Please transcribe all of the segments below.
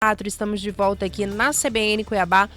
Estamos de volta aqui na CBN Cuiabá,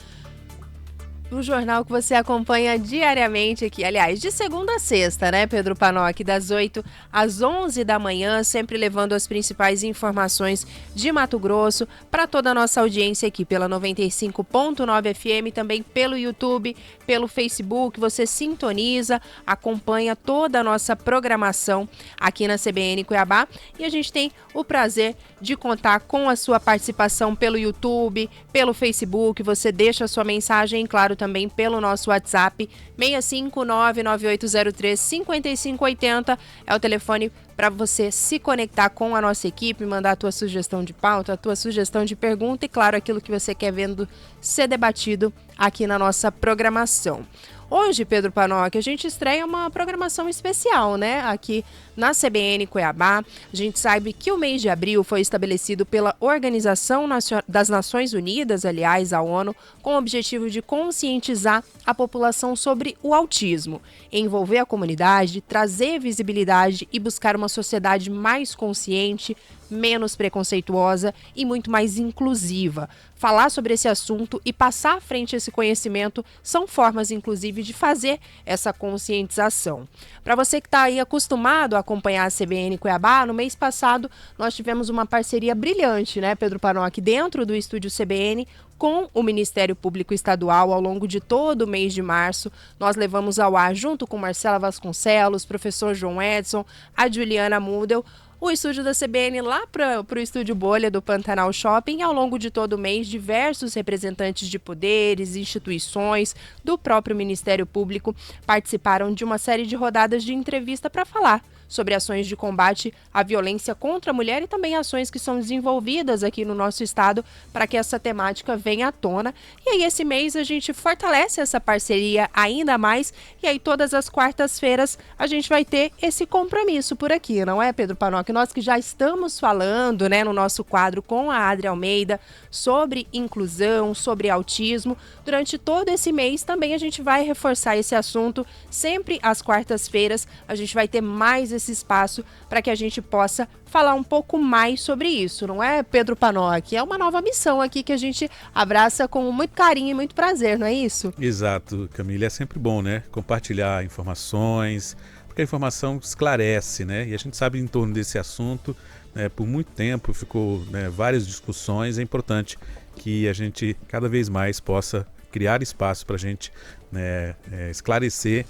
o jornal que você acompanha diariamente aqui, aliás, de segunda a sexta, né, Pedro Panoc, das 8 às 11 da manhã, sempre levando as principais informações de Mato Grosso para toda a nossa audiência aqui pela 95.9 FM, também pelo YouTube, pelo Facebook. Você sintoniza, acompanha toda a nossa programação aqui na CBN Cuiabá e a gente tem o prazer de contar com a sua participação pelo YouTube, pelo Facebook. Você deixa a sua mensagem, claro, também pelo nosso WhatsApp, 65998035580, é o telefone para você se conectar com a nossa equipe, mandar a tua sugestão de pauta, a tua sugestão de pergunta e, claro, aquilo que você quer vendo ser debatido aqui na nossa programação. Hoje, Pedro Panoc, a gente estreia uma programação especial, né? Aqui na CBN Cuiabá. A gente sabe que o mês de abril foi estabelecido pela Organização das Nações Unidas, aliás, a ONU, com o objetivo de conscientizar a população sobre o autismo, envolver a comunidade, trazer visibilidade e buscar uma sociedade mais consciente, menos preconceituosa e muito mais inclusiva. Falar sobre esse assunto e passar à frente esse conhecimento são formas, inclusive, de fazer essa conscientização. Para você que está aí acostumado a acompanhar a CBN Cuiabá, no mês passado nós tivemos uma parceria brilhante, né, Pedro Panoc, dentro do estúdio CBN, com o Ministério Público Estadual. Ao longo de todo o mês de março, nós levamos ao ar, junto com Marcela Vasconcelos, professor João Edson, a Juliana Mudel, o estúdio da CBN lá para o estúdio Bolha do Pantanal Shopping. Ao longo de todo o mês, diversos representantes de poderes, instituições, do próprio Ministério Público participaram de uma série de rodadas de entrevista para falar sobre ações de combate à violência contra a mulher e também ações que são desenvolvidas aqui no nosso estado para que essa temática venha à tona. E aí esse mês a gente fortalece essa parceria ainda mais e aí todas as quartas-feiras a gente vai ter esse compromisso por aqui, não é, Pedro Panoc? Nós que já estamos falando, né, no nosso quadro com a Adri Almeida sobre inclusão, sobre autismo, durante todo esse mês também a gente vai reforçar esse assunto. Sempre às quartas-feiras a gente vai ter mais esse espaço para que a gente possa falar um pouco mais sobre isso, não é, Pedro Panoc? É uma nova missão aqui que a gente abraça com muito carinho e muito prazer, não é isso? Exato, Camila, é sempre bom, né, compartilhar informações, porque a informação esclarece, né, e a gente sabe em torno desse assunto, né, por muito tempo ficou, né, várias discussões. É importante que a gente cada vez mais possa criar espaço para a gente, né, esclarecer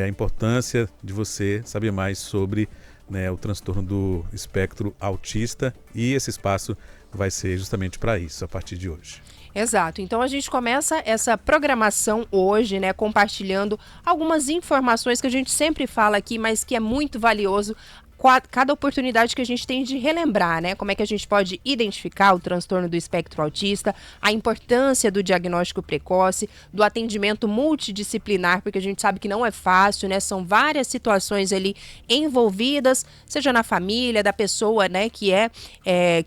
a importância de você saber mais sobre, né, o transtorno do espectro autista, e esse espaço vai ser justamente para isso a partir de hoje. Exato, então a gente começa essa programação hoje, né, compartilhando algumas informações que a gente sempre fala aqui, mas que é muito valioso cada oportunidade que a gente tem de relembrar, né? Como é que a gente pode identificar o transtorno do espectro autista, a importância do diagnóstico precoce, do atendimento multidisciplinar, porque a gente sabe que não é fácil, né? São várias situações ali envolvidas, seja na família, da pessoa, né, que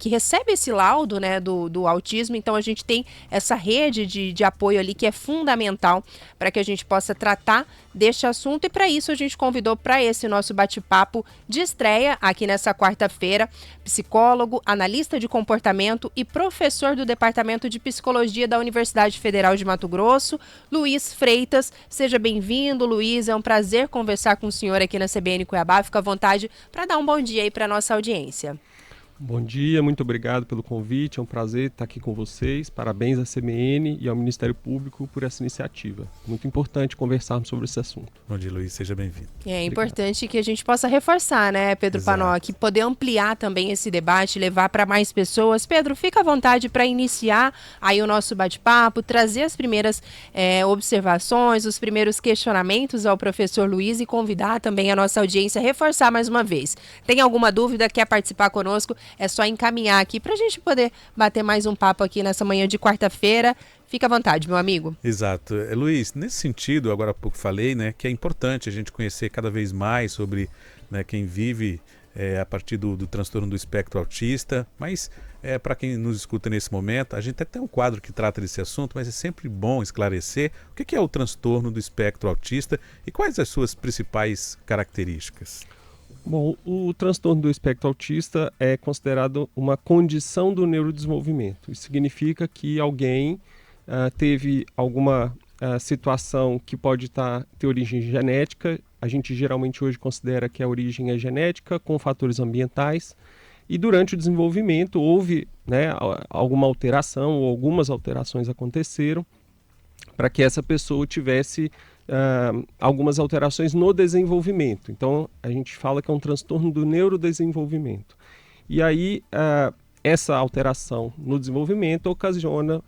recebe esse laudo, né, do autismo. Então a gente tem essa rede de apoio ali que é fundamental para que a gente possa tratar deste assunto, e para isso a gente convidou para esse nosso bate-papo de estreia aqui nessa quarta-feira, psicólogo, analista de comportamento e professor do Departamento de Psicologia da Universidade Federal de Mato Grosso, Luiz Freitas. Seja bem-vindo, Luiz, é um prazer conversar com o senhor aqui na CBN Cuiabá. Fica à vontade para dar um bom dia aí para a nossa audiência. Bom dia, muito obrigado pelo convite, é um prazer estar aqui com vocês. Parabéns à CBN e ao Ministério Público por essa iniciativa. Muito importante conversarmos sobre esse assunto. Bom dia, Luiz, seja bem-vindo. É importante que a gente possa reforçar, né, Pedro Panoc, poder ampliar também esse debate, levar para mais pessoas. Pedro, fica à vontade para iniciar aí o nosso bate-papo, trazer as primeiras observações, os primeiros questionamentos ao professor Luiz e convidar também a nossa audiência a reforçar mais uma vez. Tem alguma dúvida, quer participar conosco? É só encaminhar aqui para a gente poder bater mais um papo aqui nessa manhã de quarta-feira. Fica à vontade, meu amigo. Exato. Luiz, nesse sentido, agora há pouco falei, né, que é importante a gente conhecer cada vez mais sobre, né, quem vive a partir do transtorno do espectro autista, mas para quem nos escuta nesse momento, a gente até tem um quadro que trata desse assunto, mas é sempre bom esclarecer o que é o transtorno do espectro autista e quais as suas principais características. Bom, o transtorno do espectro autista é considerado uma condição do neurodesenvolvimento. Isso significa que alguém teve alguma situação que pode ter origem genética. A gente geralmente hoje considera que a origem é genética, com fatores ambientais. E durante o desenvolvimento houve, né, alguma alteração ou algumas alterações aconteceram para que essa pessoa tivesse algumas alterações no desenvolvimento. Então, a gente fala que é um transtorno do neurodesenvolvimento. E aí, essa alteração no desenvolvimento ocasiona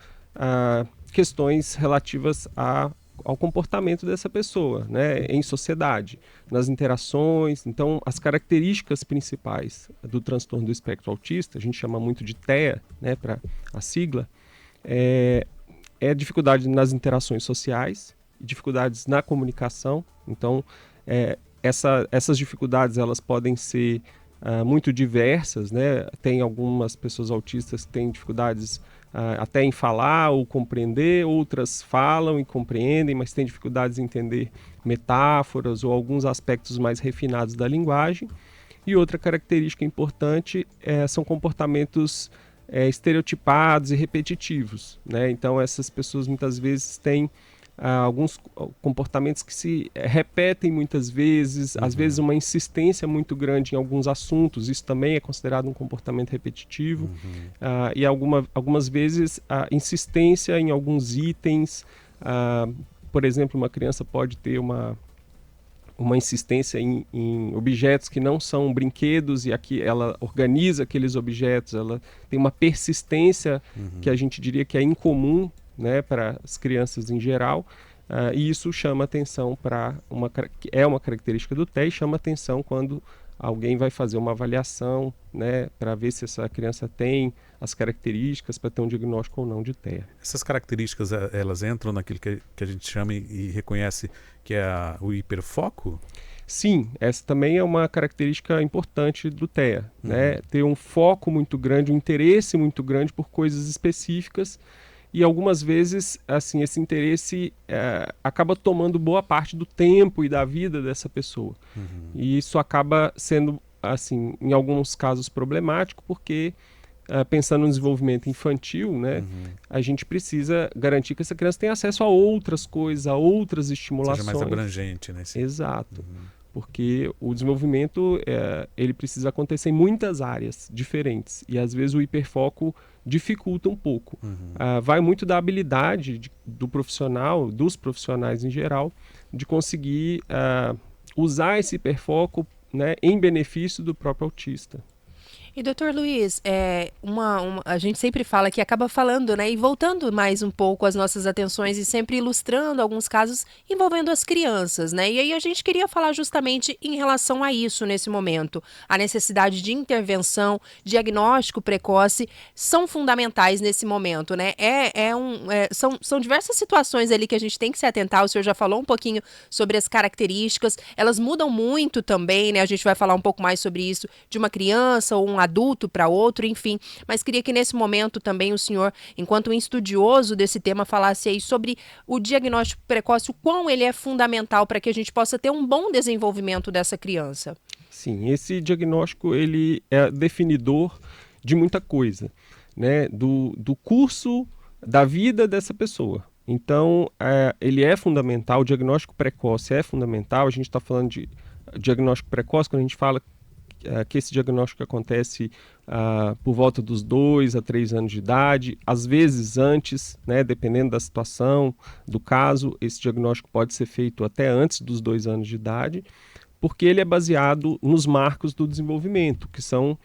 questões relativas ao comportamento dessa pessoa, né, em sociedade, nas interações. Então, as características principais do transtorno do espectro autista, a gente chama muito de TEA, né, para a sigla, é dificuldade nas interações sociais, dificuldades na comunicação. Então, essas dificuldades elas podem ser muito diversas, né? Tem algumas pessoas autistas que têm dificuldades até em falar ou compreender, outras falam e compreendem, mas têm dificuldades em entender metáforas ou alguns aspectos mais refinados da linguagem. E outra característica importante são comportamentos estereotipados e repetitivos, né? Então, essas pessoas muitas vezes têm alguns comportamentos que se repetem muitas vezes, às vezes uma insistência muito grande em alguns assuntos, isso também é considerado um comportamento repetitivo, e algumas vezes a insistência em alguns itens, por exemplo, uma criança pode ter uma insistência em objetos que não são brinquedos, e aqui ela organiza aqueles objetos, ela tem uma persistência que a gente diria que é incomum, né, para as crianças em geral, e isso chama atenção é uma característica do TEA, e chama atenção quando alguém vai fazer uma avaliação, né, para ver se essa criança tem as características para ter um diagnóstico ou não de TEA. Essas características, elas entram naquilo que a gente chama e reconhece que é o hiperfoco? Sim, essa também é uma característica importante do TEA, né? Ter um foco muito grande, um interesse muito grande por coisas específicas. E algumas vezes, assim, esse interesse acaba tomando boa parte do tempo e da vida dessa pessoa. E isso acaba sendo, assim, em alguns casos problemático, porque pensando no desenvolvimento infantil, né, a gente precisa garantir que essa criança tenha acesso a outras coisas, a outras estimulações. Seja mais abrangente, né? Exato. Porque o desenvolvimento ele precisa acontecer em muitas áreas diferentes. E às vezes o hiperfoco dificulta um pouco. Vai muito da habilidade do profissional, dos profissionais em geral, de conseguir usar esse hiperfoco, né, em benefício do próprio autista. E, doutor Luiz, a gente sempre fala que acaba falando, né, e voltando mais um pouco as nossas atenções e sempre ilustrando alguns casos envolvendo as crianças, né? E aí a gente queria falar justamente em relação a isso nesse momento. A necessidade de intervenção, diagnóstico precoce são fundamentais nesse momento, né? São diversas situações ali que a gente tem que se atentar. O senhor já falou um pouquinho sobre as características, elas mudam muito também, né? A gente vai falar um pouco mais sobre isso de uma criança ou um adulto para outro, enfim. Mas queria que nesse momento também o senhor, enquanto um estudioso desse tema, falasse aí sobre o diagnóstico precoce, o quão ele é fundamental para que a gente possa ter um bom desenvolvimento dessa criança. Sim, esse diagnóstico ele é definidor de muita coisa, né? Do curso da vida dessa pessoa. Então, ele é fundamental, o diagnóstico precoce é fundamental. A gente está falando de diagnóstico precoce quando a gente fala que esse diagnóstico acontece por volta dos 2 a 3 anos de idade, às vezes antes, né, dependendo da situação, do caso, esse diagnóstico pode ser feito até antes dos 2 anos de idade, porque ele é baseado nos marcos do desenvolvimento, que são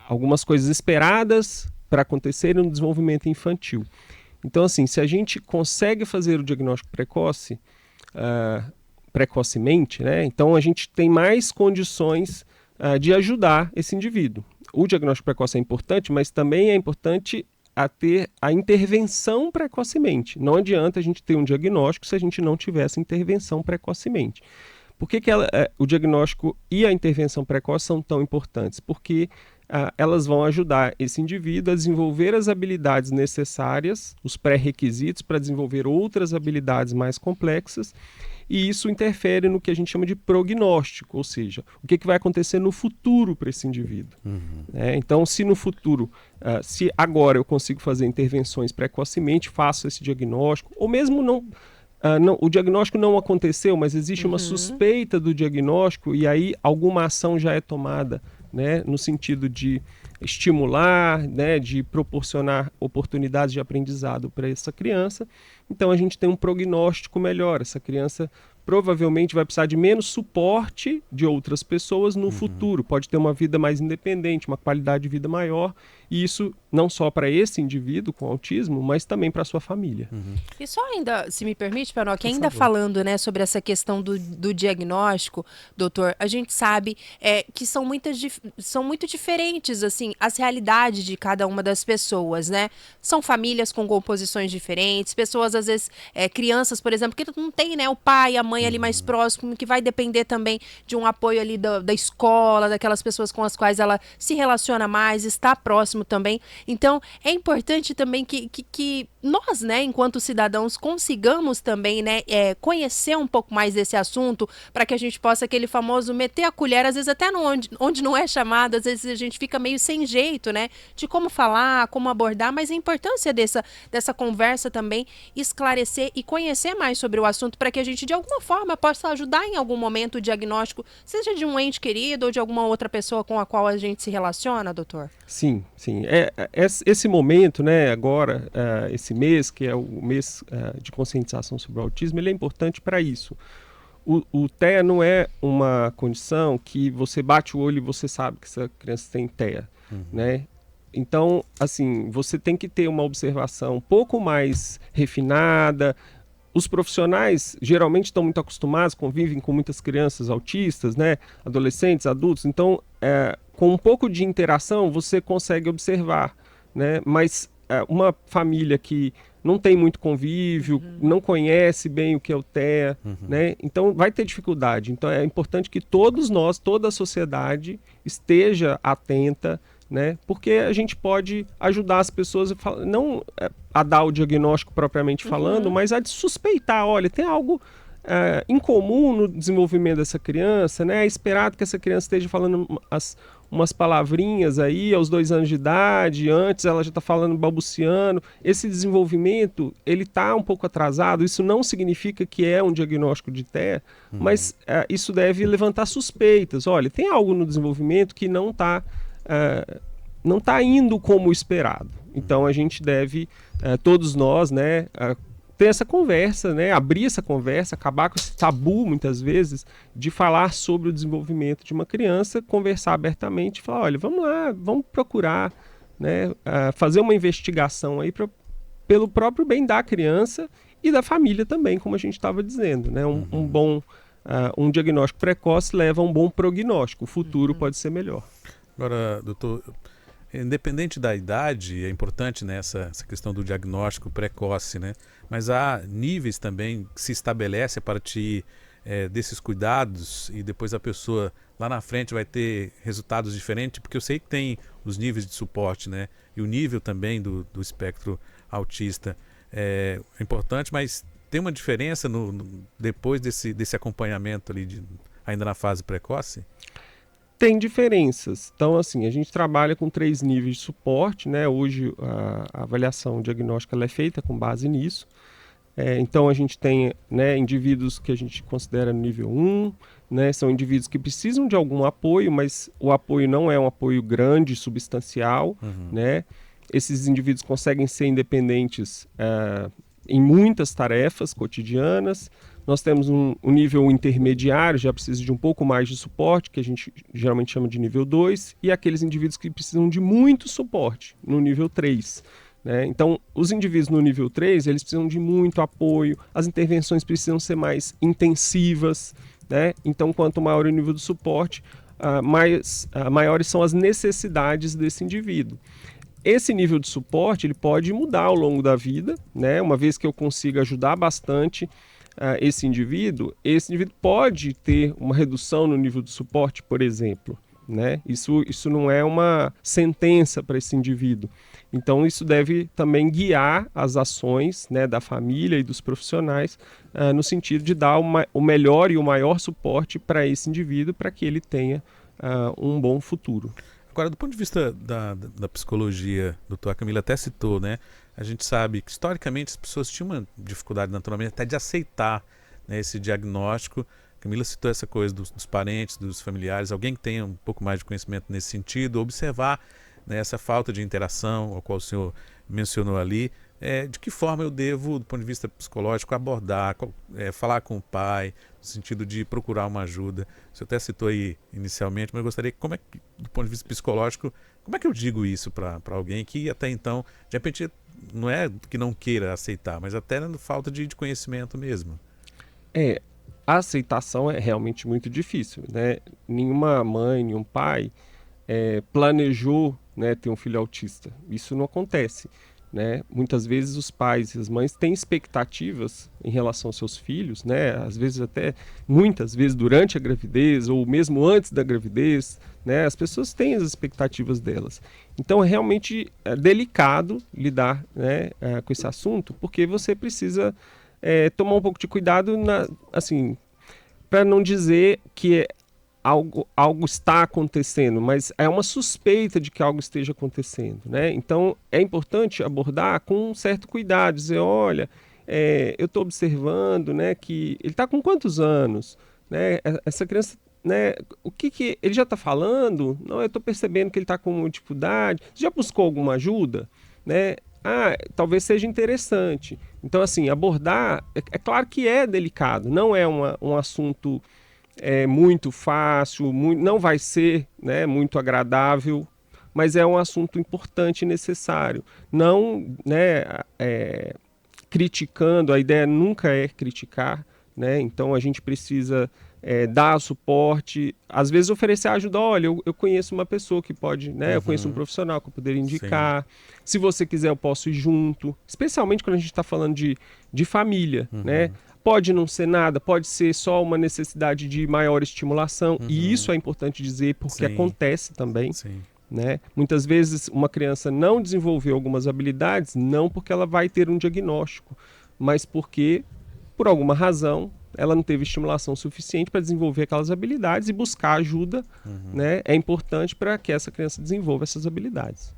algumas coisas esperadas para acontecer no desenvolvimento infantil. Então, assim, se a gente consegue fazer o diagnóstico precocemente, né, então a gente tem mais condições de ajudar esse indivíduo. O diagnóstico precoce é importante, mas também é importante ter a intervenção precocemente. Não adianta a gente ter um diagnóstico se a gente não tiver essa intervenção precocemente. Por que o diagnóstico e a intervenção precoce são tão importantes? Porque elas vão ajudar esse indivíduo a desenvolver as habilidades necessárias, os pré-requisitos para desenvolver outras habilidades mais complexas, e isso interfere no que a gente chama de prognóstico, ou seja, o que vai acontecer no futuro para esse indivíduo. Então, se no futuro, se agora eu consigo fazer intervenções precocemente, faço esse diagnóstico, ou mesmo não, o diagnóstico não aconteceu, mas existe uma suspeita do diagnóstico e aí alguma ação já é tomada, né, no sentido de estimular, né, de proporcionar oportunidades de aprendizado para essa criança. Então a gente tem um prognóstico melhor. Essa criança provavelmente vai precisar de menos suporte de outras pessoas no futuro. Pode ter uma vida mais independente, uma qualidade de vida maior. E isso não só para esse indivíduo com autismo, mas também para a sua família. E só ainda, se me permite, Penoc, ainda falando, né, sobre essa questão do diagnóstico, doutor, a gente sabe que são muito diferentes, assim, as realidades de cada uma das pessoas, né? São famílias com composições diferentes, pessoas, às vezes, crianças, por exemplo, que não tem, né, o pai, a mãe ali mais próximo, que vai depender também de um apoio ali da escola, daquelas pessoas com as quais ela se relaciona mais, está próximo também. Então, é importante também que nós, né, enquanto cidadãos, consigamos também, né, conhecer um pouco mais desse assunto, para que a gente possa, aquele famoso, meter a colher, às vezes até onde não é chamado, às vezes a gente fica meio sem jeito, né, de como falar, como abordar, mas a importância dessa conversa também, esclarecer e conhecer mais sobre o assunto, para que a gente, de alguma forma, possa ajudar em algum momento o diagnóstico, seja de um ente querido ou de alguma outra pessoa com a qual a gente se relaciona, doutor? Sim. Esse momento, né, agora, esse mês, que é o mês de conscientização sobre o autismo, ele é importante para isso. O TEA não é uma condição que você bate o olho e você sabe que essa criança tem TEA, né? Então, assim, você tem que ter uma observação um pouco mais refinada. Os profissionais geralmente estão muito acostumados, convivem com muitas crianças autistas, né, adolescentes, adultos. Então, com um pouco de interação, você consegue observar, né? Mas uma família que não tem muito convívio, não conhece bem o que é o TEA, né? Então vai ter dificuldade. Então é importante que todos nós, toda a sociedade esteja atenta, né? Porque a gente pode ajudar as pessoas, não a dar o diagnóstico propriamente falando, mas a suspeitar, olha, tem algo incomum no desenvolvimento dessa criança, né? É esperado que essa criança esteja falando umas palavrinhas aí aos 2 anos de idade, antes ela já está falando balbuciando. Esse desenvolvimento, ele está um pouco atrasado, isso não significa que é um diagnóstico de TEA, mas isso deve levantar suspeitas. Olha, tem algo no desenvolvimento que não está indo como esperado. Então a gente deve, todos nós, né, ter essa conversa, né, abrir essa conversa, acabar com esse tabu, muitas vezes, de falar sobre o desenvolvimento de uma criança, conversar abertamente, falar, olha, vamos lá, vamos procurar, né, fazer uma investigação aí pelo próprio bem da criança e da família também, como a gente estava dizendo, né, um diagnóstico precoce leva a um bom prognóstico, o futuro pode ser melhor. Agora, doutor, independente da idade, é importante, né, essa questão do diagnóstico precoce, né? Mas há níveis também que se estabelece a partir desses cuidados e depois a pessoa lá na frente vai ter resultados diferentes, porque eu sei que tem os níveis de suporte, né? E o nível também do espectro autista é importante, mas tem uma diferença depois desse acompanhamento ali, ainda na fase precoce? Tem diferenças. Então, assim, a gente trabalha com 3 níveis de suporte, né? Hoje a avaliação diagnóstica ela é feita com base nisso. Então a gente tem, né, indivíduos que a gente considera no nível 1, né? São indivíduos que precisam de algum apoio, mas o apoio não é um apoio grande, substancial, né? Esses indivíduos conseguem ser independentes em muitas tarefas cotidianas. Nós temos um nível intermediário, já precisa de um pouco mais de suporte, que a gente geralmente chama de nível 2, e aqueles indivíduos que precisam de muito suporte, no nível 3. Né? Então, os indivíduos no nível 3, eles precisam de muito apoio, as intervenções precisam ser mais intensivas, né? Então, quanto maior o nível de suporte, maiores são as necessidades desse indivíduo. Esse nível de suporte ele pode mudar ao longo da vida, né? Uma vez que eu consiga ajudar bastante esse indivíduo pode ter uma redução no nível de suporte, por exemplo. Né? Isso não é uma sentença para esse indivíduo. Então, isso deve também guiar as ações, né, da família e dos profissionais no sentido de dar o melhor e o maior suporte para esse indivíduo, para que ele tenha um bom futuro. Agora, do ponto de vista da psicologia, doutor, a Camila até citou, né? A gente sabe que, historicamente, as pessoas tinham uma dificuldade, naturalmente, até de aceitar, né, esse diagnóstico. A Camila citou essa coisa dos parentes, dos familiares, alguém que tenha um pouco mais de conhecimento nesse sentido, observar, né, essa falta de interação, ao qual o senhor mencionou ali. De que forma eu devo, do ponto de vista psicológico, abordar, falar com o pai, no sentido de procurar uma ajuda? Você até citou aí inicialmente, mas eu gostaria que, do ponto de vista psicológico, como é que eu digo isso para alguém que até então, de repente, não é que não queira aceitar, mas até na falta de conhecimento mesmo? A aceitação é realmente muito difícil, né? Nenhuma mãe, nenhum pai planejou, né, ter um filho autista. Isso não acontece. Né? Muitas vezes os pais e as mães têm expectativas em relação aos seus filhos, né? Às vezes até, muitas vezes durante a gravidez ou mesmo antes da gravidez, né? As pessoas têm as expectativas delas. Então é realmente delicado lidar, né, com esse assunto, porque você precisa tomar um pouco de cuidado, assim, para não dizer que algo está acontecendo, mas é uma suspeita de que algo esteja acontecendo, né? Então é importante abordar com um certo cuidado, dizer, olha, eu estou observando, né, que ele está com quantos anos, né? Essa criança, né, o que ele já está falando? Não, eu estou percebendo que ele está com dificuldade. Você já buscou alguma ajuda, né? Talvez seja interessante. Então, assim, abordar, é claro que é delicado, não é um assunto muito fácil, não vai ser, né, muito agradável, mas é um assunto importante e necessário. Não, né, criticando, a ideia nunca é criticar, né? Então a gente precisa dar suporte, às vezes oferecer ajuda. Olha, eu conheço uma pessoa que pode, né? Eu conheço um profissional que eu poderia indicar. Sim. Se você quiser, eu posso ir junto, especialmente quando a gente está falando de família, né? Pode não ser nada, pode ser só uma necessidade de maior estimulação, e isso é importante dizer, porque acontece também. Sim. Né? Muitas vezes uma criança não desenvolveu algumas habilidades, não porque ela vai ter um diagnóstico, mas porque, por alguma razão, ela não teve estimulação suficiente para desenvolver aquelas habilidades, e buscar ajuda, né, é importante para que essa criança desenvolva essas habilidades.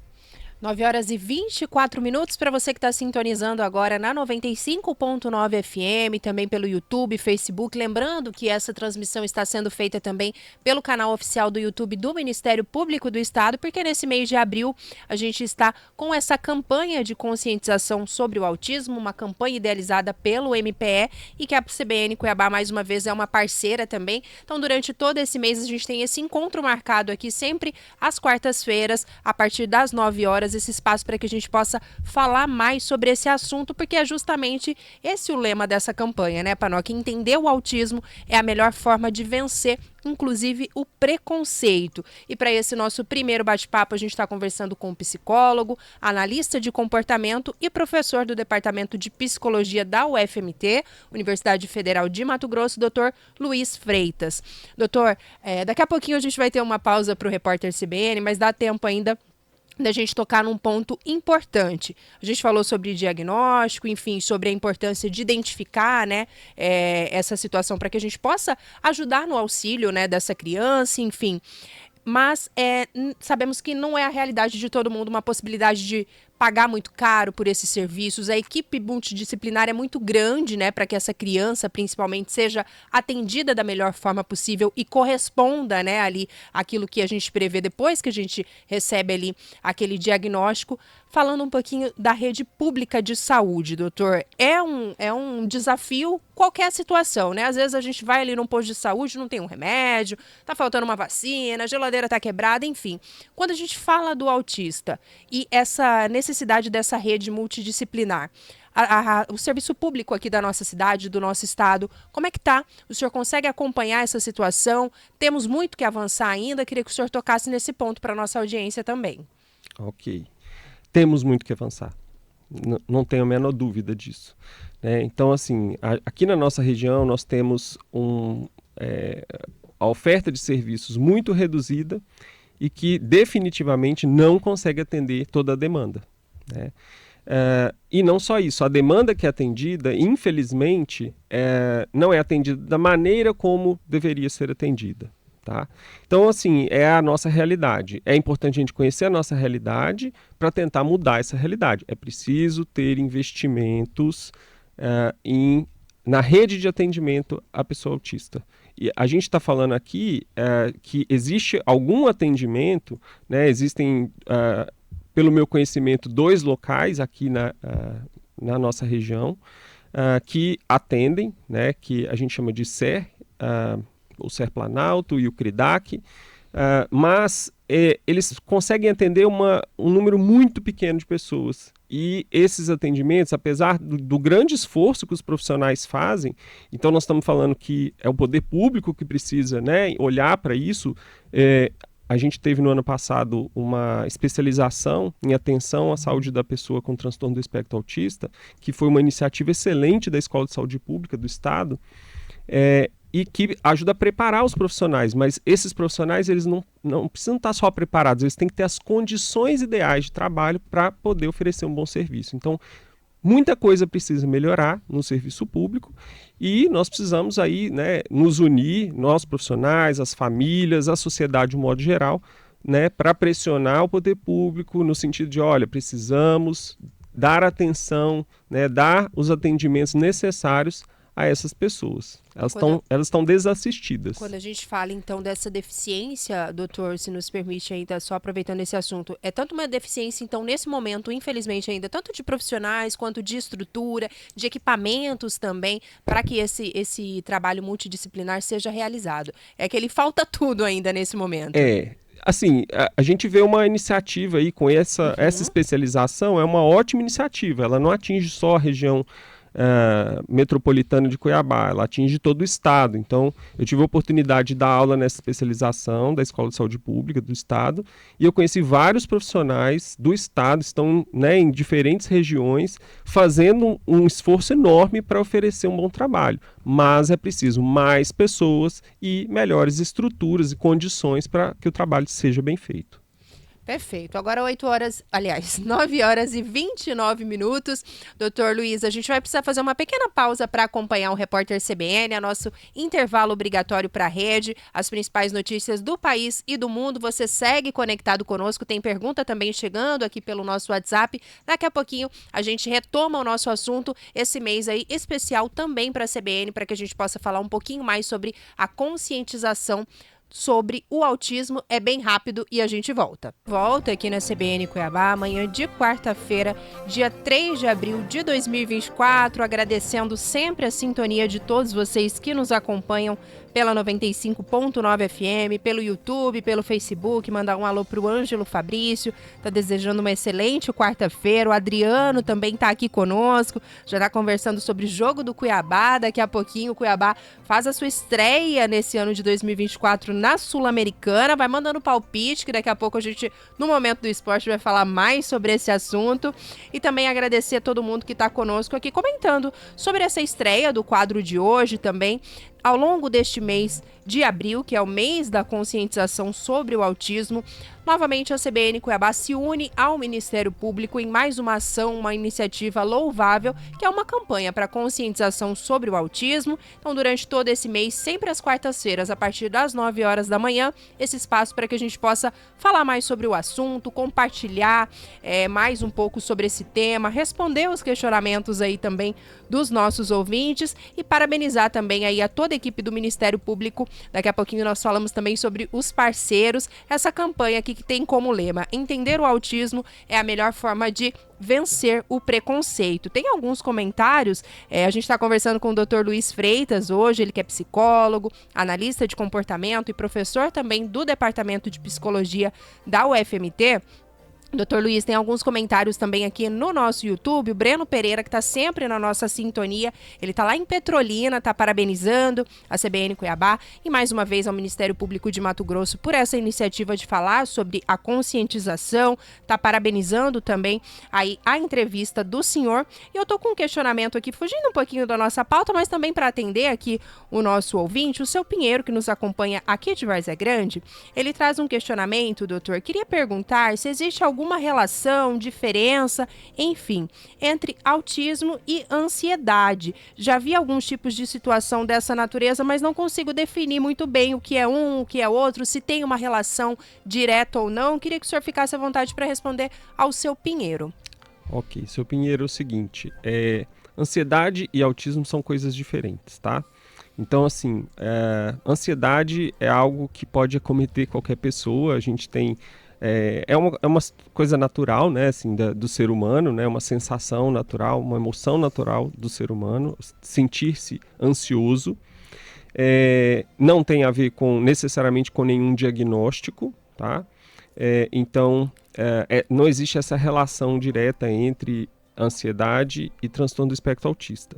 9h24 para você que está sintonizando agora na 95.9 FM, também pelo YouTube, Facebook. Lembrando que essa transmissão está sendo feita também pelo canal oficial do YouTube do Ministério Público do Estado, porque nesse mês de abril a gente está com essa campanha de conscientização sobre o autismo, uma campanha idealizada pelo MPE e que a CBN Cuiabá, mais uma vez, é uma parceira também. Então, durante todo esse mês a gente tem esse encontro marcado aqui sempre às quartas-feiras, a partir das 9 horas, esse espaço para que a gente possa falar mais sobre esse assunto, porque é justamente esse o lema dessa campanha, né, Panoc? Entender o autismo é a melhor forma de vencer, inclusive, o preconceito. E para esse nosso primeiro bate-papo, a gente está conversando com um psicólogo, analista de comportamento e professor do Departamento de Psicologia da UFMT, Universidade Federal de Mato Grosso, Dr. Luiz Freitas. Doutor, daqui a pouquinho a gente vai ter uma pausa para o repórter CBN, mas dá tempo ainda da gente tocar num ponto importante. A gente falou sobre diagnóstico, enfim, sobre a importância de identificar, né, essa situação para que a gente possa ajudar no auxílio, né, dessa criança, enfim. Mas sabemos que não é a realidade de todo mundo uma possibilidade de pagar muito caro por esses serviços. A equipe multidisciplinar é muito grande, né, para que essa criança, principalmente, seja atendida da melhor forma possível e corresponda, né, ali aquilo que a gente prevê depois que a gente recebe ali aquele diagnóstico. Falando um pouquinho da rede pública de saúde, doutor, é um desafio qualquer situação, né? Às vezes a gente vai ali num posto de saúde, não tem um remédio, tá faltando uma vacina, a geladeira tá quebrada, enfim. Quando a gente fala do autista e essa necessidade dessa rede multidisciplinar, o serviço público aqui da nossa cidade, do nosso estado, como é que tá? O senhor consegue acompanhar essa situação? Temos muito que avançar ainda, queria que o senhor tocasse nesse ponto para a nossa audiência também. Ok. Temos muito que avançar, não tenho a menor dúvida disso, né? Então, assim, aqui na nossa região nós temos a oferta de serviços muito reduzida e que definitivamente não consegue atender toda a demanda, né? E não só isso, a demanda que é atendida, infelizmente, não é atendida da maneira como deveria ser atendida. Tá? Então, assim, é a nossa realidade. É importante a gente conhecer a nossa realidade para tentar mudar essa realidade. É preciso ter investimentos na rede de atendimento à pessoa autista. E a gente está falando aqui que existe algum atendimento, né? Existem, pelo meu conhecimento, 2 locais aqui na nossa região que atendem, né? Que a gente chama de SER, o SER Planalto e o CRIDAC, mas eles conseguem atender um número muito pequeno de pessoas. E esses atendimentos, apesar do grande esforço que os profissionais fazem, então nós estamos falando que é o poder público que precisa, né, olhar para isso. A gente teve no ano passado uma especialização em atenção à saúde da pessoa com transtorno do espectro autista, que foi uma iniciativa excelente da Escola de Saúde Pública do Estado, e que ajuda a preparar os profissionais, mas esses profissionais eles não precisam estar só preparados, eles têm que ter as condições ideais de trabalho para poder oferecer um bom serviço. Então, muita coisa precisa melhorar no serviço público e nós precisamos aí, né, nos unir, nós profissionais, as famílias, a sociedade de um modo geral, né, para pressionar o poder público no sentido de, olha, precisamos dar atenção, né, dar os atendimentos necessários a essas pessoas. Elas estão desassistidas. Quando a gente fala, então, dessa deficiência, doutor, se nos permite ainda, só aproveitando esse assunto, é tanto uma deficiência, então, nesse momento, infelizmente ainda, tanto de profissionais, quanto de estrutura, de equipamentos também, para que esse trabalho multidisciplinar seja realizado. É que ele falta tudo ainda nesse momento. Assim, a gente vê uma iniciativa aí com essa especialização, é uma ótima iniciativa, ela não atinge só a região metropolitana de Cuiabá, ela atinge todo o estado. Então, eu tive a oportunidade de dar aula nessa especialização da Escola de Saúde Pública do estado e eu conheci vários profissionais do estado, estão, né, em diferentes regiões, fazendo um esforço enorme para oferecer um bom trabalho. Mas é preciso mais pessoas e melhores estruturas e condições para que o trabalho seja bem feito. Perfeito. Agora 9 horas e 29 minutos. Doutor Luiz, a gente vai precisar fazer uma pequena pausa para acompanhar o Repórter CBN, a nosso intervalo obrigatório para a rede, as principais notícias do país e do mundo. Você segue conectado conosco, tem pergunta também chegando aqui pelo nosso WhatsApp. Daqui a pouquinho a gente retoma o nosso assunto, esse mês aí especial também para a CBN, para que a gente possa falar um pouquinho mais sobre a conscientização sobre o autismo. É bem rápido e a gente volta. Volta aqui na CBN Cuiabá, amanhã de quarta-feira, dia 3 de abril de 2024, agradecendo sempre a sintonia de todos vocês que nos acompanham pela 95.9 FM, pelo YouTube, pelo Facebook. Mandar um alô pro Ângelo Fabrício, tá desejando uma excelente quarta-feira. O Adriano também tá aqui conosco, já tá conversando sobre o jogo do Cuiabá. Daqui a pouquinho o Cuiabá faz a sua estreia nesse ano de 2024 na Sul-Americana. Vai mandando palpite, que daqui a pouco a gente, no Momento do Esporte, vai falar mais sobre esse assunto. E também agradecer a todo mundo que tá conosco aqui comentando sobre essa estreia do quadro de hoje também. Ao longo deste mês de abril, que é o mês da conscientização sobre o autismo, novamente a CBN Cuiabá se une ao Ministério Público em mais uma ação, uma iniciativa louvável, que é uma campanha para conscientização sobre o autismo. Então, durante todo esse mês, sempre às quartas-feiras, a partir das 9 horas da manhã, esse espaço para que a gente possa falar mais sobre o assunto, compartilhar mais um pouco sobre esse tema, responder os questionamentos aí também dos nossos ouvintes e parabenizar também aí a toda a equipe do Ministério Público. Daqui a pouquinho nós falamos também sobre os parceiros, essa campanha aqui que tem como lema: entender o autismo é a melhor forma de vencer o preconceito. Tem alguns comentários, a gente está conversando com o Dr. Luiz Freitas hoje, ele que é psicólogo, analista de comportamento e professor também do Departamento de Psicologia da UFMT. Doutor Luiz, tem alguns comentários também aqui no nosso YouTube. O Breno Pereira, que está sempre na nossa sintonia, ele está lá em Petrolina, está parabenizando a CBN Cuiabá e mais uma vez ao Ministério Público de Mato Grosso por essa iniciativa de falar sobre a conscientização, está parabenizando também aí a entrevista do senhor. E eu estou com um questionamento aqui, fugindo um pouquinho da nossa pauta, mas também para atender aqui o nosso ouvinte, o seu Pinheiro, que nos acompanha aqui de Várzea Grande. Ele traz um questionamento, doutor. Queria perguntar se existe alguma alguma relação, diferença, enfim, entre autismo e ansiedade. Já vi alguns tipos de situação dessa natureza, mas não consigo definir muito bem o que é um, o que é outro, se tem uma relação direta ou não. Queria que o senhor ficasse à vontade para responder ao seu Pinheiro. Ok, seu Pinheiro, é o seguinte, ansiedade e autismo são coisas diferentes, tá? Então, assim, ansiedade é algo que pode acometer qualquer pessoa. A gente tem... É uma coisa natural, né, assim, do ser humano, né, uma sensação natural, uma emoção natural do ser humano, sentir-se ansioso. Não tem a ver necessariamente com nenhum diagnóstico, tá? Então, não existe essa relação direta entre ansiedade e transtorno do espectro autista.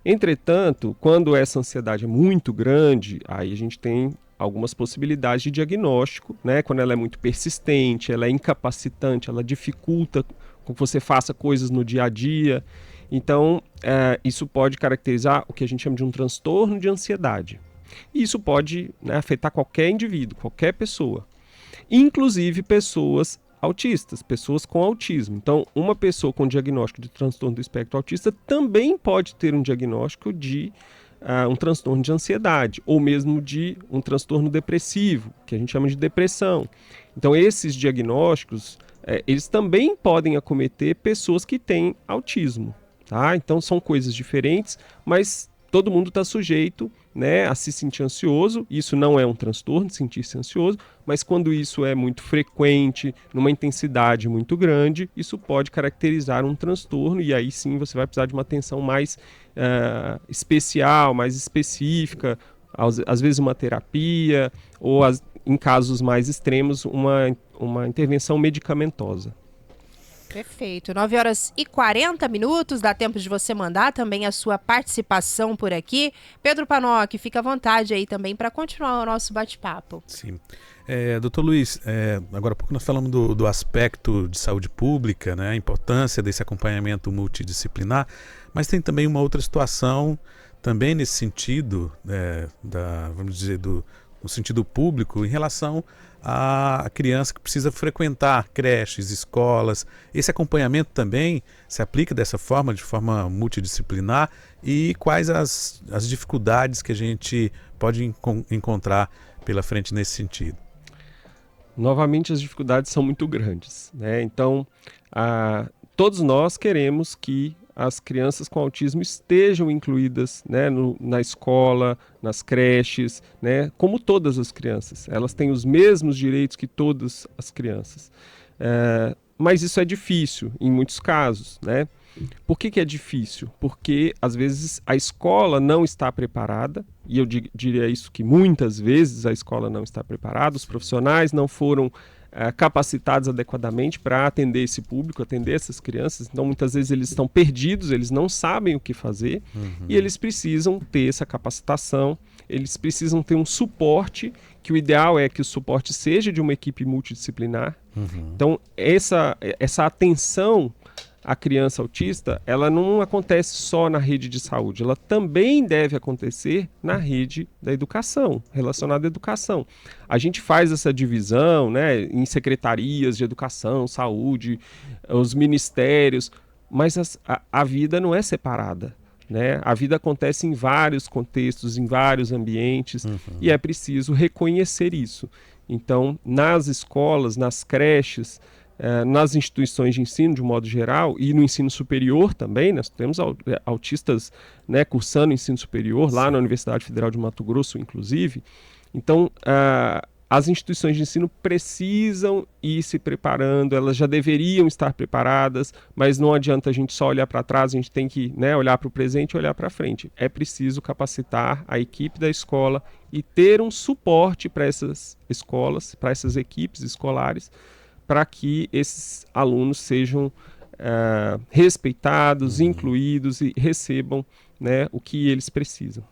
Entretanto, quando essa ansiedade é muito grande, aí a gente tem algumas possibilidades de diagnóstico, né? Quando ela é muito persistente, ela é incapacitante, ela dificulta que você faça coisas no dia a dia. Então, isso pode caracterizar o que a gente chama de um transtorno de ansiedade. E isso pode, né, afetar qualquer indivíduo, qualquer pessoa, inclusive pessoas autistas, pessoas com autismo. Então, uma pessoa com diagnóstico de transtorno do espectro autista também pode ter um diagnóstico de um transtorno de ansiedade, ou mesmo de um transtorno depressivo, que a gente chama de depressão. Então, esses diagnósticos, eles também podem acometer pessoas que têm autismo, tá? Então, são coisas diferentes, mas todo mundo está sujeito, né, a se sentir ansioso. Isso não é um transtorno, sentir-se ansioso, mas quando isso é muito frequente, numa intensidade muito grande, isso pode caracterizar um transtorno, e aí sim você vai precisar de uma atenção mais especial, mais específica, às vezes uma terapia, ou em casos mais extremos, uma intervenção medicamentosa. Perfeito. 9h40, dá tempo de você mandar também a sua participação por aqui. Pedro Panoc, fica à vontade aí também para continuar o nosso bate-papo. Sim. Doutor Luiz, agora há pouco nós falamos do aspecto de saúde pública, né, a importância desse acompanhamento multidisciplinar, mas tem também uma outra situação, também nesse sentido, vamos dizer, no sentido público, em relação à criança que precisa frequentar creches, escolas. Esse acompanhamento também se aplica dessa forma, de forma multidisciplinar, e quais as dificuldades que a gente pode encontrar pela frente nesse sentido? Novamente, as dificuldades são muito grandes, né? Então, todos nós queremos que as crianças com autismo estejam incluídas, né, na escola, nas creches, né, como todas as crianças. Elas têm os mesmos direitos que todas as crianças. Mas isso é difícil em muitos casos, né? Por que é difícil? Porque, às vezes, a escola não está preparada, e eu diria isso, que muitas vezes a escola não está preparada, os profissionais não foram capacitados adequadamente para atender esse público, atender essas crianças. Então, muitas vezes eles estão perdidos, eles não sabem o que fazer, e eles precisam ter essa capacitação, eles precisam ter um suporte, que o ideal é que o suporte seja de uma equipe multidisciplinar. Então, essa atenção à criança autista, ela não acontece só na rede de saúde, ela também deve acontecer na rede da educação, relacionada à educação. A gente faz essa divisão, né, em secretarias de educação, saúde, os ministérios, mas a vida não é separada, né? A vida acontece em vários contextos, em vários ambientes, e é preciso reconhecer isso. Então, nas escolas, nas creches, nas instituições de ensino de um modo geral, e no ensino superior também, nós temos autistas, né, cursando ensino superior lá na Universidade Federal de Mato Grosso, inclusive. Então, as instituições de ensino precisam ir se preparando, elas já deveriam estar preparadas, mas não adianta a gente só olhar para trás, a gente tem que, né, olhar para o presente e olhar para frente. É preciso capacitar a equipe da escola e ter um suporte para essas escolas, para essas equipes escolares, para que esses alunos sejam respeitados, incluídos e recebam, né, o que eles precisam.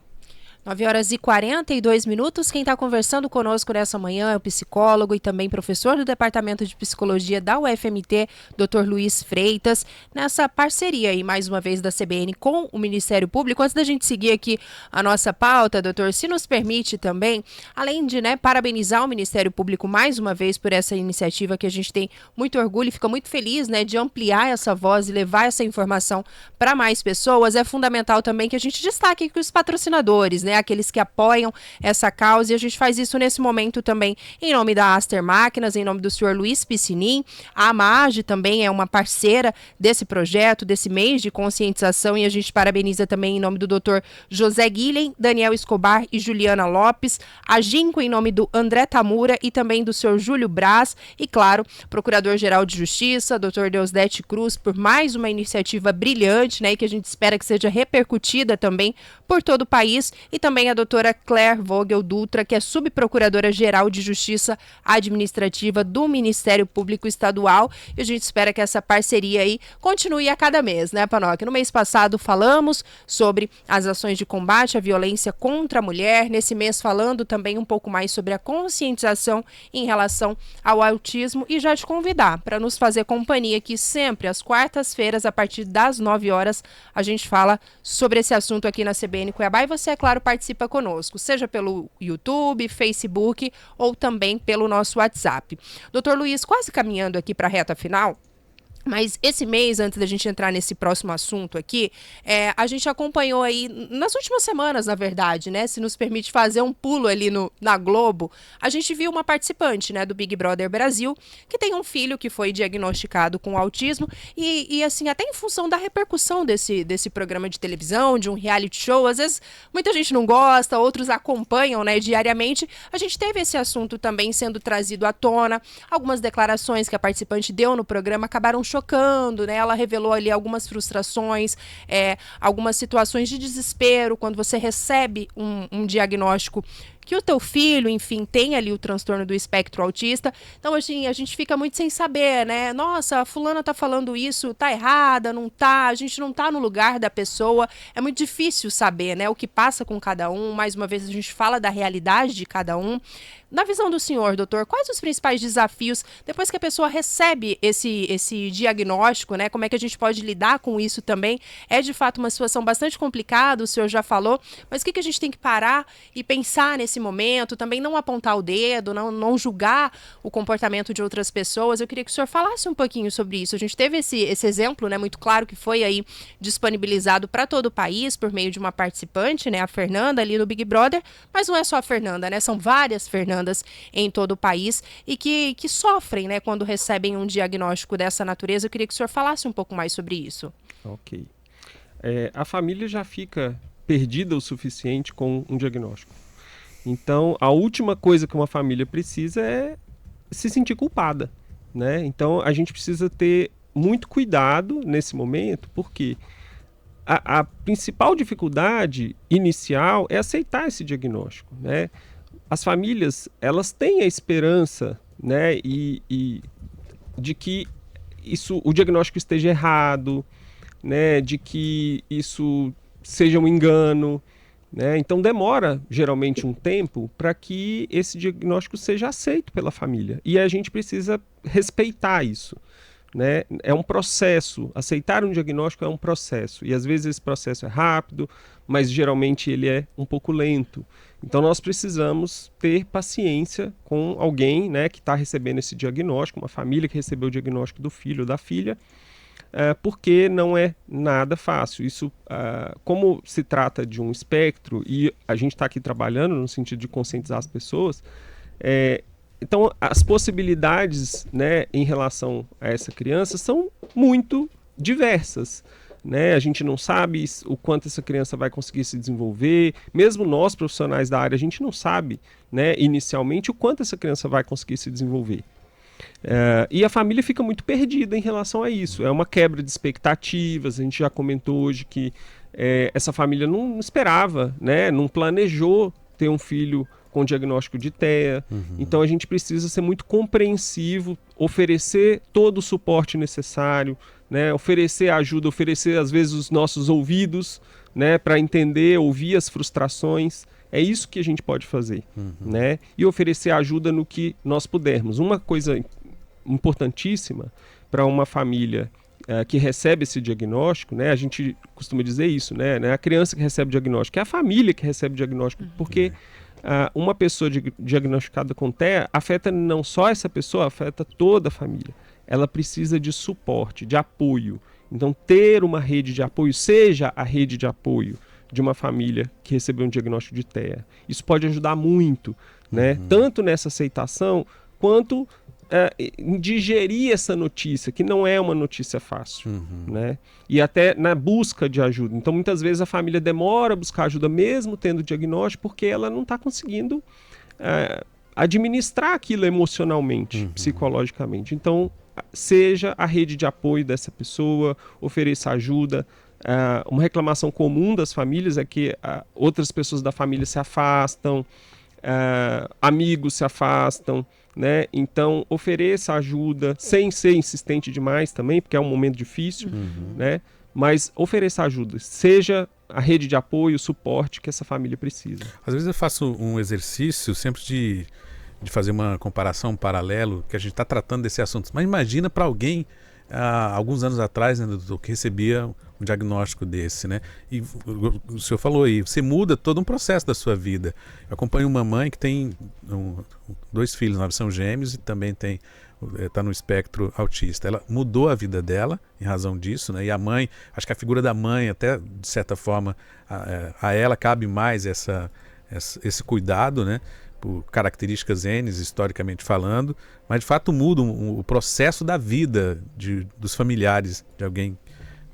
9h42. Quem está conversando conosco nessa manhã é o psicólogo e também professor do Departamento de Psicologia da UFMT, Dr. Luiz Freitas, nessa parceria aí, mais uma vez, da CBN com o Ministério Público. Antes da gente seguir aqui a nossa pauta, doutor, se nos permite também, além de parabenizar o Ministério Público mais uma vez por essa iniciativa que a gente tem muito orgulho e fica muito feliz, de ampliar essa voz e levar essa informação para mais pessoas, é fundamental também que a gente destaque aqui os patrocinadores, aqueles que apoiam essa causa, e a gente faz isso nesse momento também em nome da Aster Máquinas, em nome do senhor Luiz Piscinin. A AMAGE também é uma parceira desse projeto, desse mês de conscientização, e a gente parabeniza também em nome do Dr. José Guilhem, Daniel Escobar e Juliana Lopes, a Ginco em nome do André Tamura e também do senhor Júlio Braz, e claro, Procurador-Geral de Justiça, Dr. Deusdete Cruz, por mais uma iniciativa brilhante, e que a gente espera que seja repercutida também por todo o país, e também a doutora Claire Vogel Dutra, que é subprocuradora-geral de Justiça Administrativa do Ministério Público Estadual, e a gente espera que essa parceria aí continue a cada mês, Panoc? No mês passado falamos sobre as ações de combate à violência contra a mulher, nesse mês falando também um pouco mais sobre a conscientização em relação ao autismo, e já te convidar para nos fazer companhia aqui sempre às quartas-feiras, a partir das 9h, a gente fala sobre esse assunto aqui na CBN Cuiabá, e você, é claro, participa conosco, seja pelo YouTube, Facebook ou também pelo nosso WhatsApp. Doutor Luiz, quase caminhando aqui para a reta final, mas esse mês, antes da gente entrar nesse próximo assunto aqui, a gente acompanhou aí, nas últimas semanas, na verdade, se nos permite fazer um pulo ali na Globo, a gente viu uma participante, do Big Brother Brasil, que tem um filho que foi diagnosticado com autismo, e assim, até em função da repercussão desse programa de televisão, de um reality show, às vezes muita gente não gosta, outros acompanham, diariamente, a gente teve esse assunto também sendo trazido à tona, algumas declarações que a participante deu no programa acabaram chocando, Ela revelou ali algumas frustrações, algumas situações de desespero quando você recebe um diagnóstico que o teu filho, enfim, tem ali o transtorno do espectro autista. Então, assim, a gente fica muito sem saber, Nossa, a fulana tá falando isso, tá errada, não tá, a gente não tá no lugar da pessoa. É muito difícil saber, o que passa com cada um. Mais uma vez, a gente fala da realidade de cada um. Na visão do senhor, doutor, quais os principais desafios depois que a pessoa recebe esse diagnóstico, Como é que a gente pode lidar com isso também? É, de fato, uma situação bastante complicada, o senhor já falou, mas o que a gente tem que parar e pensar nesse momento? Também não apontar o dedo, não julgar o comportamento de outras pessoas. Eu queria que o senhor falasse um pouquinho sobre isso. A gente teve esse exemplo, muito claro, que foi aí disponibilizado para todo o país por meio de uma participante, a Fernanda, ali no Big Brother, mas não é só a Fernanda, São várias Fernandas em todo o país e que sofrem, quando recebem um diagnóstico dessa natureza. Eu queria que o senhor falasse um pouco mais sobre isso. Ok. A família já fica perdida o suficiente com um diagnóstico. Então, a última coisa que uma família precisa é se sentir culpada, Então, a gente precisa ter muito cuidado nesse momento, porque a principal dificuldade inicial é aceitar esse diagnóstico, As famílias, elas têm a esperança, e de que o diagnóstico esteja errado, de que isso seja um engano, Então demora geralmente um tempo para que esse diagnóstico seja aceito pela família, e a gente precisa respeitar isso. É um processo, aceitar um diagnóstico é um processo, e às vezes esse processo é rápido, mas geralmente ele é um pouco lento. Então nós precisamos ter paciência com alguém, que está recebendo esse diagnóstico, uma família que recebeu o diagnóstico do filho ou da filha, porque não é nada fácil. Isso, como se trata de um espectro, e a gente está aqui trabalhando no sentido de conscientizar as pessoas, então as possibilidades, em relação a essa criança são muito diversas. A gente não sabe o quanto essa criança vai conseguir se desenvolver. Mesmo nós, profissionais da área, a gente não sabe, inicialmente, o quanto essa criança vai conseguir se desenvolver. E a família fica muito perdida em relação a isso. É uma quebra de expectativas. A gente já comentou hoje que essa família não esperava, não planejou ter um filho com diagnóstico de TEA. Então a gente precisa ser muito compreensivo, oferecer todo o suporte necessário, né? Oferecer ajuda, oferecer às vezes os nossos ouvidos, né? Para entender, ouvir as frustrações. É isso que a gente pode fazer, né? E oferecer ajuda no que nós pudermos. Uma coisa importantíssima para uma família que recebe esse diagnóstico, né? A gente costuma dizer isso, né? Não é a criança que recebe o diagnóstico, é a família que recebe o diagnóstico, porque uma pessoa diagnosticada com TEA afeta não só essa pessoa, afeta toda a família. Ela precisa de suporte, de apoio. Então, ter uma rede de apoio, seja a rede de apoio de uma família que recebeu um diagnóstico de TEA. Isso pode ajudar muito, né? Tanto nessa aceitação, quanto em digerir essa notícia, que não é uma notícia fácil, né? E até na busca de ajuda. Então, muitas vezes a família demora a buscar ajuda, mesmo tendo diagnóstico, porque ela não está conseguindo administrar aquilo emocionalmente, psicologicamente. Então, seja a rede de apoio dessa pessoa, ofereça ajuda. Uma reclamação comum das famílias é que outras pessoas da família se afastam, amigos se afastam, né? Então, ofereça ajuda, sem ser insistente demais também, porque é um momento difícil, né? Mas ofereça ajuda, seja a rede de apoio, o suporte que essa família precisa. Às vezes eu faço um exercício sempre de fazer uma comparação, um paralelo, que a gente está tratando desse assunto. Mas imagina para alguém, alguns anos atrás, né, doutor, que recebia um diagnóstico desse, né? E o senhor falou aí, você muda todo um processo da sua vida. Eu acompanho uma mãe que tem 2 filhos, nós são gêmeos e também está no espectro autista. Ela mudou a vida dela em razão disso, né? E a mãe, acho que a figura da mãe, até de certa forma, a ela cabe mais esse cuidado, né? Por características N, historicamente falando, mas de fato muda o processo da vida dos familiares de alguém,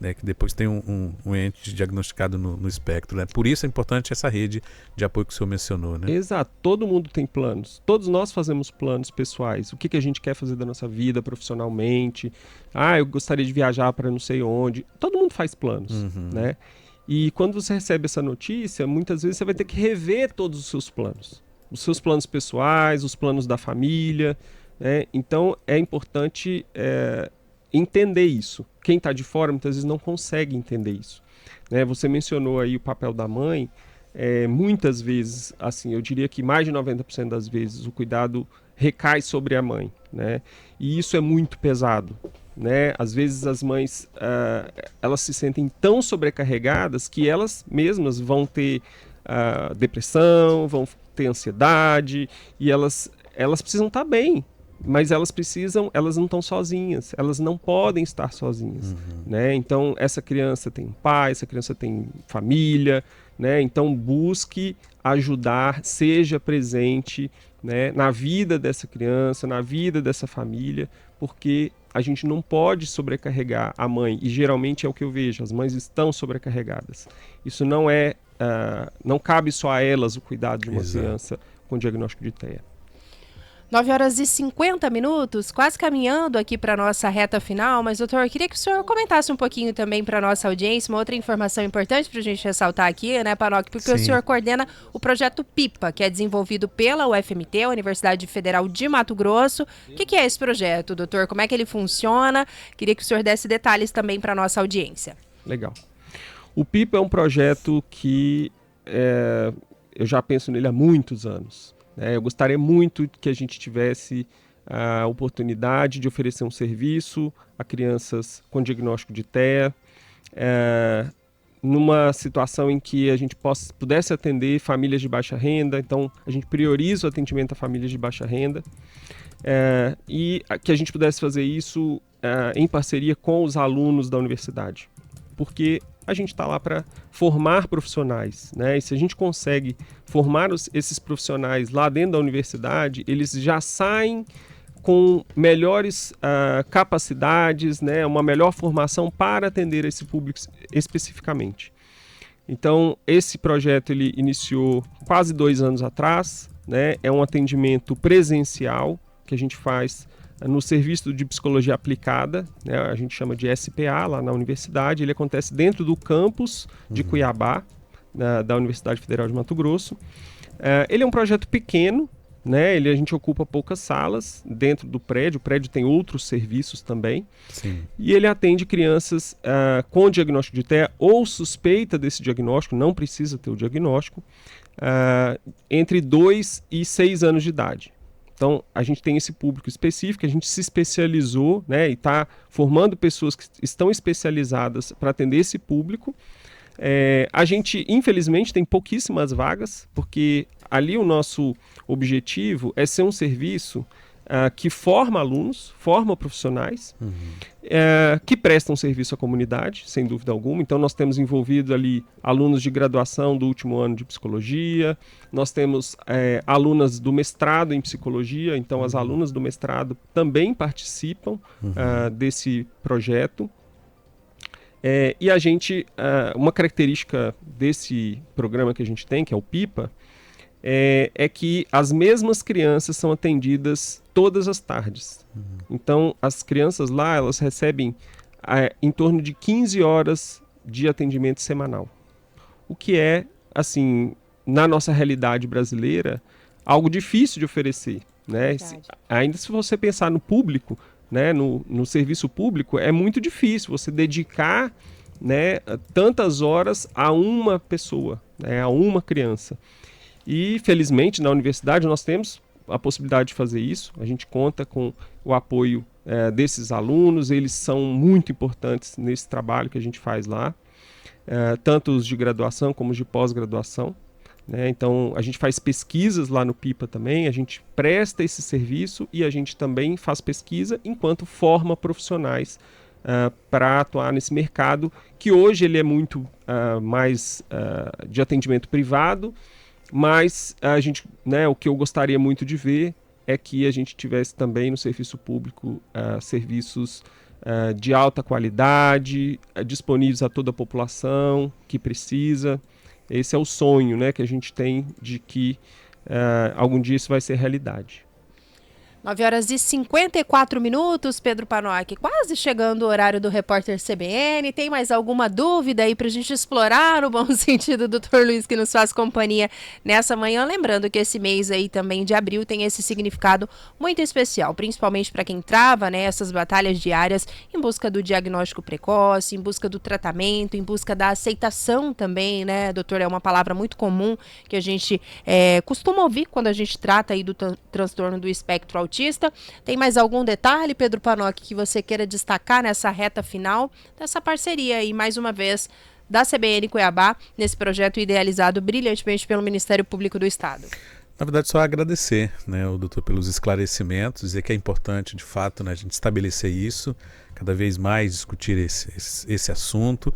né, que depois tem um ente diagnosticado no espectro, né? Por isso é importante essa rede de apoio que o senhor mencionou, né? Exato, todo mundo tem planos, todos nós fazemos planos pessoais, o que a gente quer fazer da nossa vida profissionalmente, eu gostaria de viajar para não sei onde, todo mundo faz planos, né? E quando você recebe essa notícia, muitas vezes você vai ter que rever todos os seus planos pessoais, os planos da família, né? Então é importante entender isso. Quem está de fora muitas vezes não consegue entender isso, né? Você mencionou aí o papel da mãe. Muitas vezes, assim, eu diria que mais de 90% das vezes o cuidado recai sobre a mãe, né? E isso é muito pesado, né? Às vezes as mães elas se sentem tão sobrecarregadas que elas mesmas vão ter depressão, vão ter ansiedade, e elas precisam estar bem, mas elas não estão sozinhas, elas não podem estar sozinhas, né? Então essa criança tem um pai, essa criança tem família, né? Então busque ajudar, seja presente, né, na vida dessa criança, na vida dessa família, porque a gente não pode sobrecarregar a mãe, e geralmente é o que eu vejo, as mães estão sobrecarregadas. Isso não cabe só a elas o cuidado de uma criança com diagnóstico de TEA. 9h50, quase caminhando aqui para a nossa reta final, mas, doutor, eu queria que o senhor comentasse um pouquinho também para a nossa audiência, uma outra informação importante para a gente ressaltar aqui, né, Panoc, porque o senhor coordena o projeto PIPA, que é desenvolvido pela UFMT, a Universidade Federal de Mato Grosso. O que é esse projeto, doutor? Como é que ele funciona? Queria que o senhor desse detalhes também para a nossa audiência. Legal. O PIPA é um projeto que eu já penso nele há muitos anos. Eu gostaria muito que a gente tivesse a oportunidade de oferecer um serviço a crianças com diagnóstico de TEA, numa situação em que a gente pudesse atender famílias de baixa renda. Então, a gente prioriza o atendimento a famílias de baixa renda, e que a gente pudesse fazer isso em parceria com os alunos da universidade, porque a gente está lá para formar profissionais, né? E se a gente consegue formar esses profissionais lá dentro da universidade, eles já saem com melhores capacidades, né? Uma melhor formação para atender esse público especificamente. Então, esse projeto ele iniciou quase 2 anos atrás, né? É um atendimento presencial que a gente faz no Serviço de Psicologia Aplicada, né, a gente chama de SPA, lá na universidade. Ele acontece dentro do campus de Cuiabá, da Universidade Federal de Mato Grosso. Ele é um projeto pequeno, né? A gente ocupa poucas salas dentro do prédio. O prédio tem outros serviços também. Sim. E ele atende crianças com diagnóstico de TEA ou suspeita desse diagnóstico, não precisa ter o diagnóstico, entre 2 e 6 anos de idade. Então, a gente tem esse público específico, a gente se especializou, né, e está formando pessoas que estão especializadas para atender esse público. A gente, infelizmente, tem pouquíssimas vagas, porque ali o nosso objetivo é ser um serviço que forma alunos, forma profissionais, que prestam serviço à comunidade, sem dúvida alguma. Então, nós temos envolvido ali alunos de graduação do último ano de psicologia, nós temos alunas do mestrado em psicologia, então as alunas do mestrado também participam desse projeto. E a gente, uma característica desse programa que a gente tem, que é o PIPA, é que as mesmas crianças são atendidas todas as tardes. Então, as crianças lá, elas recebem em torno de 15 horas de atendimento semanal. O que é, assim, na nossa realidade brasileira, algo difícil de oferecer, né? Ainda se você pensar no público, né, no serviço público, é muito difícil você dedicar, né, tantas horas a uma pessoa, né, a uma criança. E, felizmente, na universidade nós temos a possibilidade de fazer isso. A gente conta com o apoio desses alunos, eles são muito importantes nesse trabalho que a gente faz lá, tanto os de graduação como os de pós-graduação. Então, a gente faz pesquisas lá no PIPA também, a gente presta esse serviço e a gente também faz pesquisa enquanto forma profissionais para atuar nesse mercado, que hoje ele é muito mais de atendimento privado, mas a gente, né, o que eu gostaria muito de ver é que a gente tivesse também no serviço público serviços de alta qualidade, disponíveis a toda a população que precisa. Esse é o sonho, né, que a gente tem de que algum dia isso vai ser realidade. 9h54, Pedro Panoc, quase chegando o horário do repórter CBN. Tem mais alguma dúvida aí para a gente explorar no bom sentido do Dr. Luiz, que nos faz companhia nessa manhã? Lembrando que esse mês aí também de abril tem esse significado muito especial, principalmente para quem trava, né, essas batalhas diárias em busca do diagnóstico precoce, em busca do tratamento, em busca da aceitação também, né, doutor? É uma palavra muito comum que a gente costuma ouvir quando a gente trata aí do transtorno do espectro autista. Tem mais algum detalhe, Pedro Panoc, que você queira destacar nessa reta final dessa parceria aí, mais uma vez, da CBN Cuiabá, nesse projeto idealizado brilhantemente pelo Ministério Público do Estado? Na verdade, só agradecer, né, o doutor pelos esclarecimentos, dizer que é importante, de fato, né, a gente estabelecer isso, cada vez mais discutir esse assunto.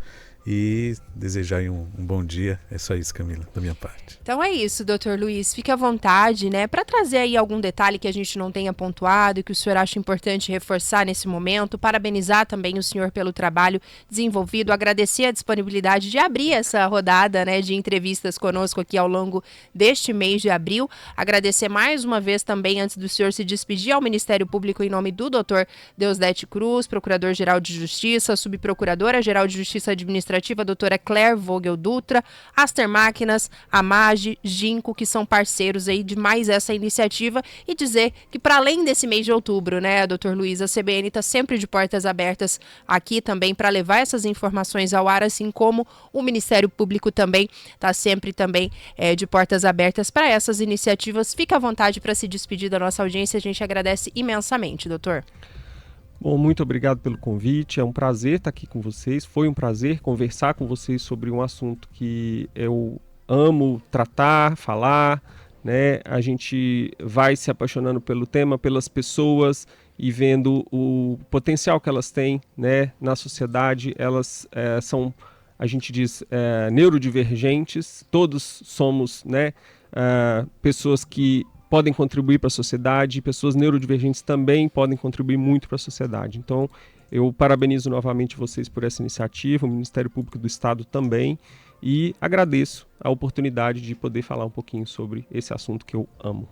E desejar aí um bom dia. É só isso, Camila, da minha parte. Então é isso, Dr. Luiz. Fique à vontade, né, para trazer aí algum detalhe que a gente não tenha pontuado e que o senhor acha importante reforçar nesse momento. Parabenizar também o senhor pelo trabalho desenvolvido, agradecer a disponibilidade de abrir essa rodada, né, de entrevistas conosco aqui ao longo deste mês de abril. Agradecer mais uma vez também, antes do senhor se despedir, ao Ministério Público em nome do Dr. Deusdete Cruz, Procurador-Geral de Justiça, Subprocuradora-Geral de Justiça Administrativa, a doutora Claire Vogel Dutra, Aster Máquinas, Amage, Ginco, que são parceiros aí de mais essa iniciativa, e dizer que para além desse mês de outubro, né, doutor Luiz, a CBN está sempre de portas abertas aqui também para levar essas informações ao ar, assim como o Ministério Público também está sempre também de portas abertas para essas iniciativas. Fica à vontade para se despedir da nossa audiência, a gente agradece imensamente, doutor. Bom, muito obrigado pelo convite, é um prazer estar aqui com vocês, foi um prazer conversar com vocês sobre um assunto que eu amo tratar, falar, né? A gente vai se apaixonando pelo tema, pelas pessoas e vendo o potencial que elas têm, né, na sociedade. Elas são, a gente diz, neurodivergentes, todos somos, né, pessoas que podem contribuir para a sociedade, pessoas neurodivergentes também podem contribuir muito para a sociedade. Então, eu parabenizo novamente vocês por essa iniciativa, o Ministério Público do Estado também, e agradeço a oportunidade de poder falar um pouquinho sobre esse assunto que eu amo.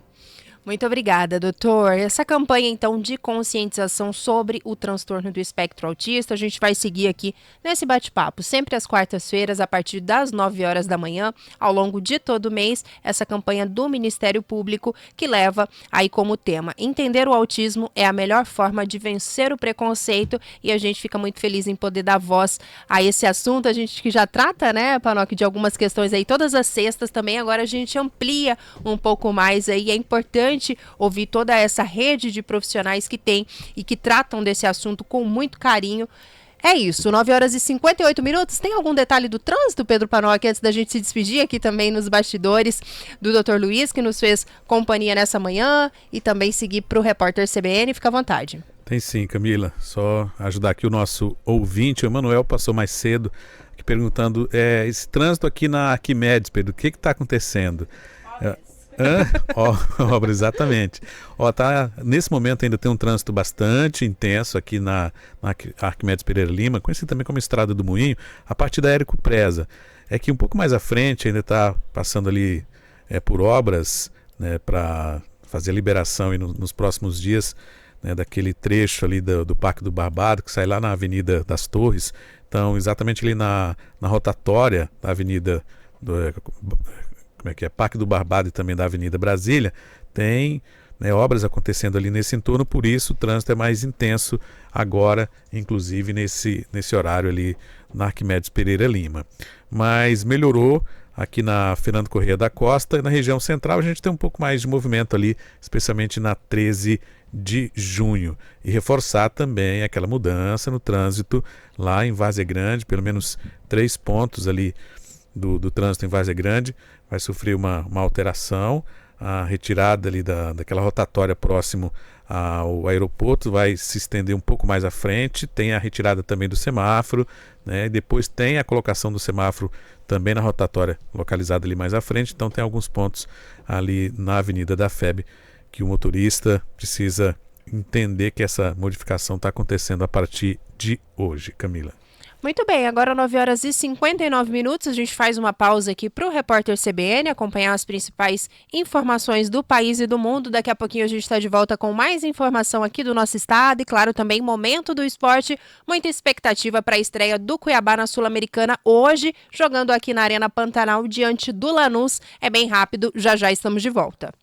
Muito obrigada, doutor. Essa campanha, então, de conscientização sobre o transtorno do espectro autista, a gente vai seguir aqui nesse bate-papo, sempre às quartas-feiras, a partir das 9 horas da manhã, ao longo de todo o mês, essa campanha do Ministério Público, que leva aí como tema: entender o autismo é a melhor forma de vencer o preconceito, e a gente fica muito feliz em poder dar voz a esse assunto. A gente que já trata, né, Panoc, de algumas questões aí todas as sextas também, agora a gente amplia um pouco mais aí, é importante ouvir toda essa rede de profissionais que tem e que tratam desse assunto com muito carinho. É isso, 9 horas e 58 minutos. Tem algum detalhe do trânsito, Pedro Panoc, antes da gente se despedir aqui também nos bastidores do Dr. Luiz, que nos fez companhia nessa manhã, e também seguir para o repórter CBN? Fica à vontade. Tem sim, Camila. Só ajudar aqui o nosso ouvinte, o Emanuel, passou mais cedo, aqui perguntando, esse trânsito aqui na Arquimedes, Pedro, o que está acontecendo? Obra, exatamente. Nesse momento ainda tem um trânsito bastante intenso aqui na Arquimedes Pereira Lima, conhecido também como Estrada do Moinho, a partir da Érico Preza. É que um pouco mais à frente ainda está passando ali por obras, né, para fazer a liberação e nos próximos dias, né, daquele trecho ali do Parque do Barbado, que sai lá na Avenida das Torres. Então, exatamente ali na rotatória da Avenida Parque do Barbado e também da Avenida Brasília, tem, né, obras acontecendo ali nesse entorno, por isso o trânsito é mais intenso agora, inclusive nesse horário ali na Arquimedes Pereira Lima. Mas melhorou aqui na Fernando Corrêa da Costa, e na região central a gente tem um pouco mais de movimento ali, especialmente na 13 de junho. E reforçar também aquela mudança no trânsito lá em Várzea Grande, pelo menos 3 pontos ali do trânsito em Várzea Grande vai sofrer uma alteração. A retirada ali daquela rotatória próximo ao aeroporto vai se estender um pouco mais à frente. Tem a retirada também do semáforo, né? Depois tem a colocação do semáforo também na rotatória localizada ali mais à frente. Então tem alguns pontos ali na Avenida da FEB que o motorista precisa entender que essa modificação está acontecendo a partir de hoje, Camila. Muito bem, agora 9 horas e 59 minutos, a gente faz uma pausa aqui para o repórter CBN acompanhar as principais informações do país e do mundo. Daqui a pouquinho a gente está de volta com mais informação aqui do nosso estado e, claro, também momento do esporte. Muita expectativa para a estreia do Cuiabá na Sul-Americana hoje, jogando aqui na Arena Pantanal diante do Lanús. É bem rápido, já já estamos de volta.